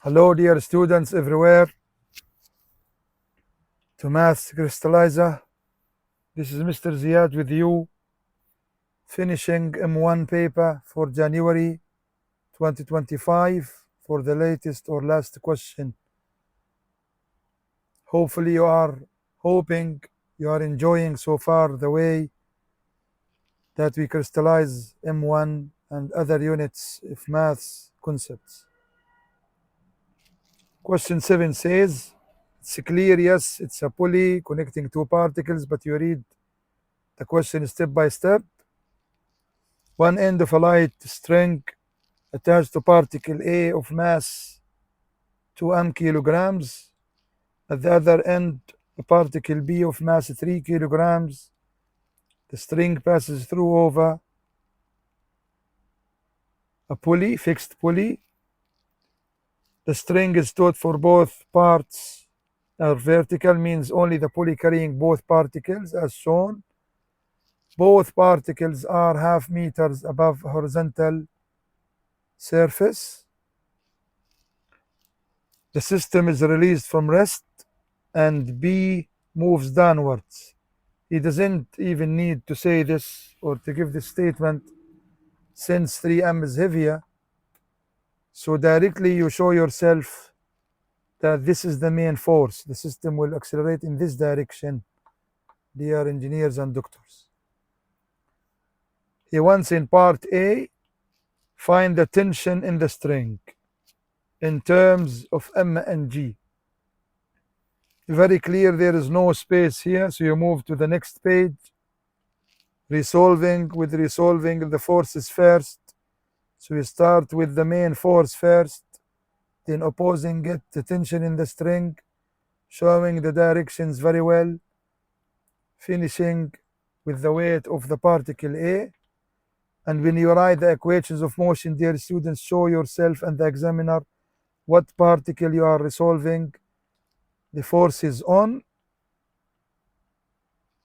Hello, dear students everywhere, to Maths Crystallizer. This is Mr. Ziad with you, finishing M1 paper for January 2025 for the latest or last question. Hopefully you are enjoying so far the way that we crystallize M1 and other units of maths concepts. Question 7 says, it's clear, yes, it's a pulley connecting two particles, but you read the question step by step. One end of a light string attached to particle A of mass 2 kilograms. At the other end, a particle B of mass 3 kilograms. The string passes through over a pulley, fixed pulley. The string is taut for both parts. Vertical means only the pulley carrying both particles as shown. Both particles are ½ meters above horizontal surface. The system is released from rest and B moves downwards. He doesn't even need to say this or to give this statement since 3m is heavier. So directly you show yourself that this is the main force. The system will accelerate in this direction. Dear engineers and doctors. He wants in part A, find the tension in the string in terms of M and G. Very clear, there is no space here, so you move to the next page. Resolving the forces first. So you start with the main force first, then opposing it, the tension in the string, showing the directions very well, finishing with the weight of the particle A. And when you write the equations of motion, dear students, show yourself and the examiner what particle you are resolving. The force is on,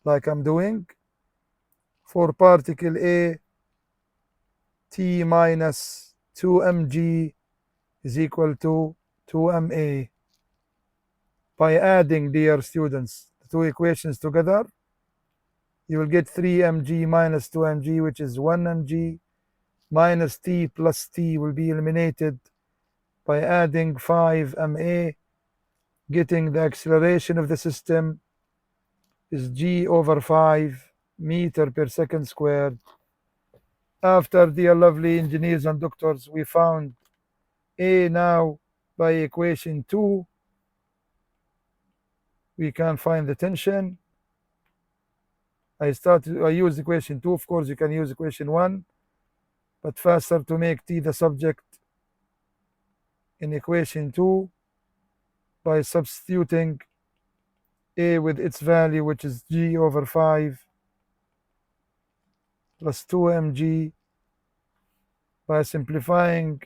like I'm doing. For particle A, T minus 2mg is equal to 2ma. By adding, dear students, the two equations together, you will get 3mg minus 2mg, which is 1mg, minus t plus t will be eliminated by adding 5ma. Getting the acceleration of the system is g over 5 meter per second squared. After, dear lovely engineers and doctors, we found A now by equation 2. We can find the tension. I use equation 2. Of course, you can use equation 1, but faster to make T the subject in equation 2 by substituting A with its value, which is G over 5 plus 2mg. By simplifying,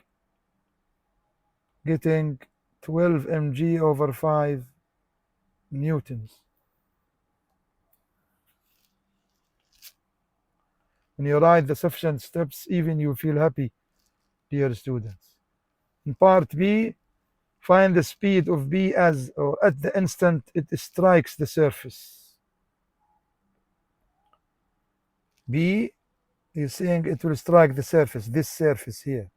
getting 12mg over 5 newtons. When you write the sufficient steps, even you feel happy, dear students. In part B, find the speed of B as or at the instant it strikes the surface. B is saying it will strike the surface, this surface here.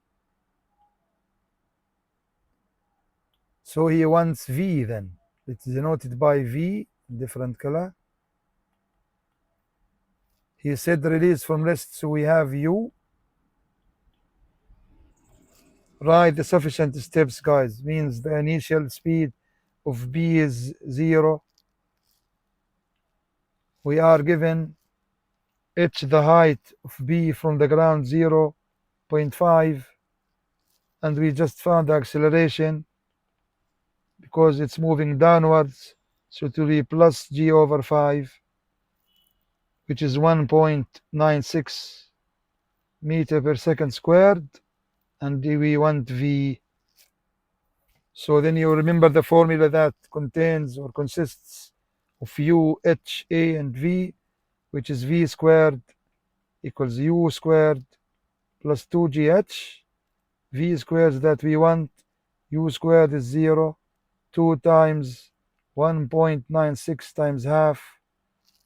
So he wants V then. It's denoted by V, different color. He said release from rest, so we have U. Write the sufficient steps, guys. Means the initial speed of B is 0. We are given h, the height of B from the ground, 0.5. And we just found the acceleration because it's moving downwards. So it will be plus g over 5, which is 1.96 meter per second squared. And we want V. So then you remember the formula that contains or consists of U, H, A, and V, which is V squared equals U squared plus 2GH. V squared that we want U squared is 0. 2 times 1.96 times half.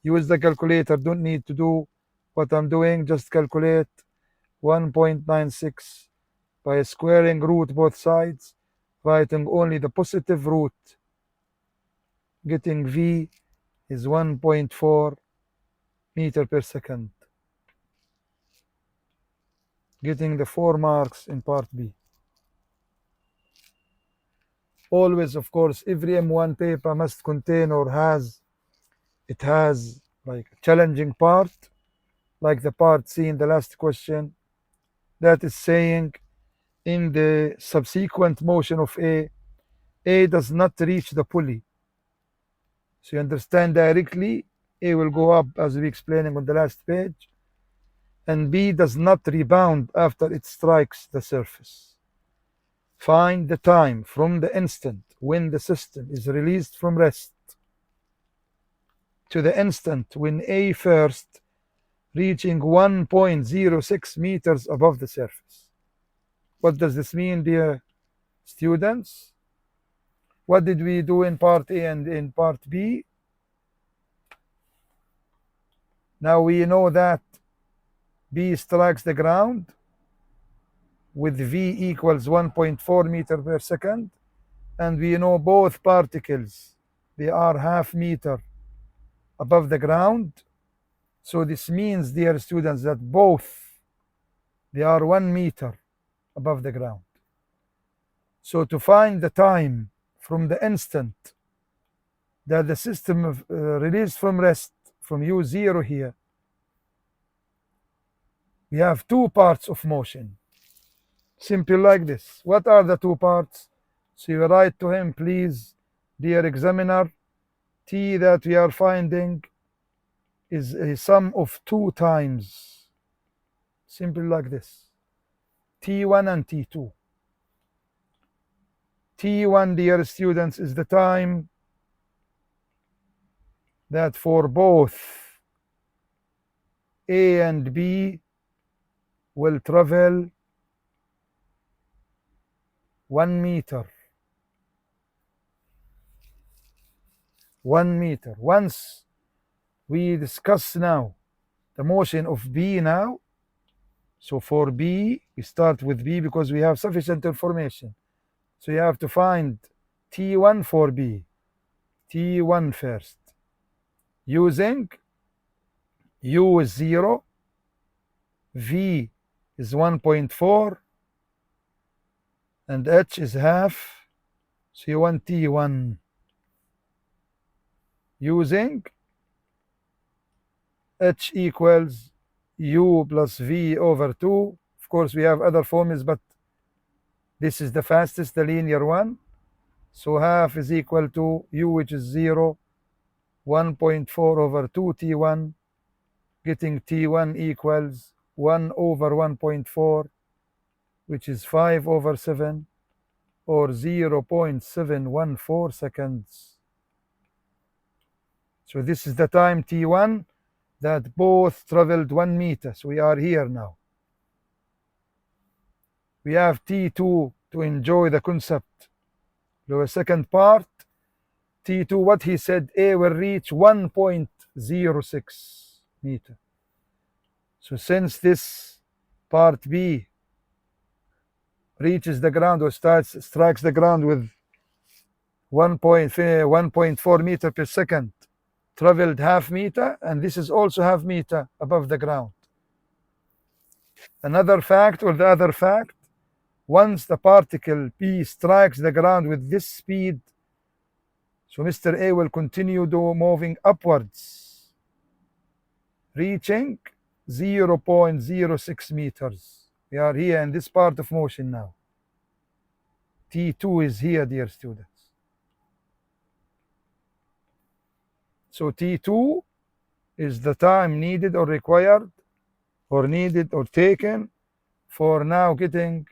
Use the calculator. Don't need to do what I'm doing. Just calculate 1.96 by squaring root both sides, writing only the positive root. Getting V is 1.4 meter per second. Getting the 4 marks in part B. Always, of course, every M1 paper must contain or has like a challenging part, like the part C in the last question, that is saying in the subsequent motion of A does not reach the pulley. So you understand directly, A will go up as we explaining on the last page, and B does not rebound after it strikes the surface. Find the time from the instant when the system is released from rest to the instant when A first reaching 1.06 meters above the surface. What does this mean, dear students? What did we do in part A and in part B? Now we know that B strikes the ground with V equals 1.4 meter per second, and we know both particles, they are half meter above the ground. So this means, dear students, that both, they are 1 meter above the ground. So to find the time from the instant that the system released from rest, from U0 here, we have 2 parts of motion. Simple like this. What are the 2 parts? So you write to him, please, dear examiner, T that we are finding is a sum of 2 times. Simple like this. T1 and T2. T1, dear students, is the time that for both A and B will travel 1 meter. 1 meter. Once we discuss now the motion of B now, so for B, we start with B because we have sufficient information. So you have to find T1 for B. T1 first. Using U is 0, V is 1.4, and H is half. So you want T1. Using H equals U plus V over 2. Of course, we have other formulas, but this is the fastest, the linear one. So half is equal to U, which is 0, 1.4 over 2 T1, getting T1 equals 1 over 1.4, which is 5 over 7, or 0.714 seconds. So this is the time T1 that both traveled 1 meter. So we are here now. We have T2 to enjoy the concept. The second part, T2, what he said, A will reach 1.06 meter. So since this part B reaches the ground or strikes the ground with 1.4 meter per second, traveled half meter, and this is also half meter above the ground. Another fact, or the other fact, once the particle P strikes the ground with this speed, so Mr. A will continue moving upwards, reaching 0.06 meters. We are here in this part of motion now. T2 is here, dear students. So T2 is the time needed or required, or needed or taken, for now getting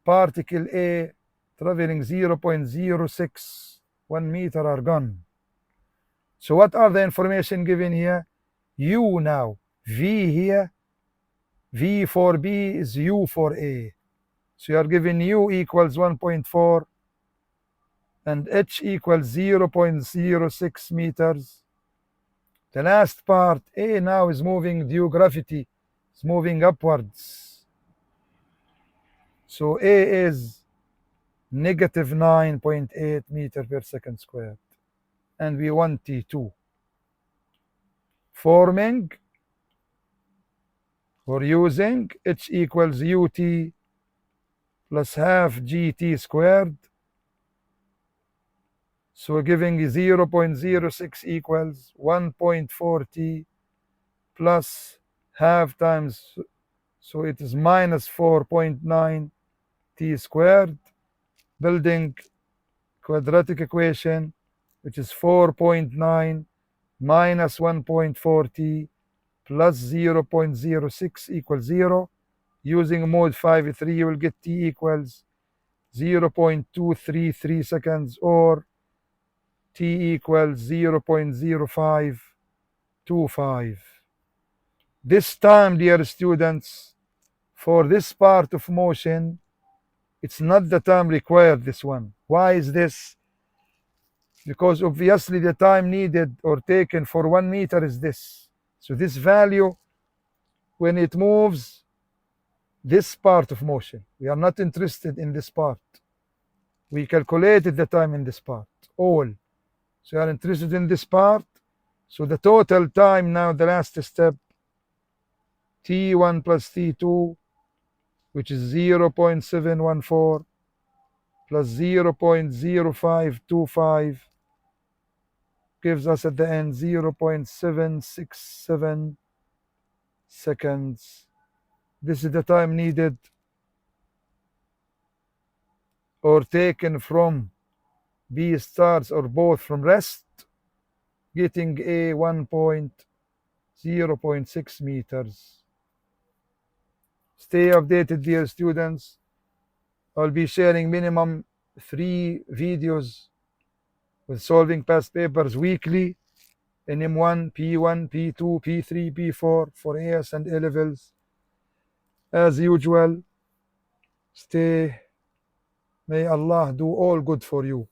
particle A traveling 0.06, 1 meter are gone. So what are the information given here? U now, V here, V for B is U for A. So you are given U equals 1.4 and H equals 0.06 meters. The last part, A now is moving due gravity. It's moving upwards. So A is negative 9.8 meter per second squared. And we want T2. Forming or using H equals UT plus half GT squared. So giving 0.06 equals 1.40 plus half times, so it is minus 4.9 t squared, building quadratic equation, which is 4.9 minus 1.40 plus 0.06 equals 0. Using mode 5.3, you will get t equals 0.233 seconds, or t equals 0.0525. This time, dear students, for this part of motion, it's not the time required, this one. Why is this? Because obviously the time needed or taken for 1 meter is this. So this value, when it moves this part of motion, we are not interested in this part. We calculated the time in this part, all. So you are interested in this part. So the total time now, the last step, T1 plus T2, which is 0.714 plus 0.0525, gives us at the end 0.767 seconds. This is the time needed or taken from B stars or both from rest, getting a 0.6 meters. Stay updated, dear students. I'll be sharing minimum 3 videos with solving past papers weekly in M1, P1, P2, P3, P4 for AS and A levels. As usual, stay. May Allah do all good for you.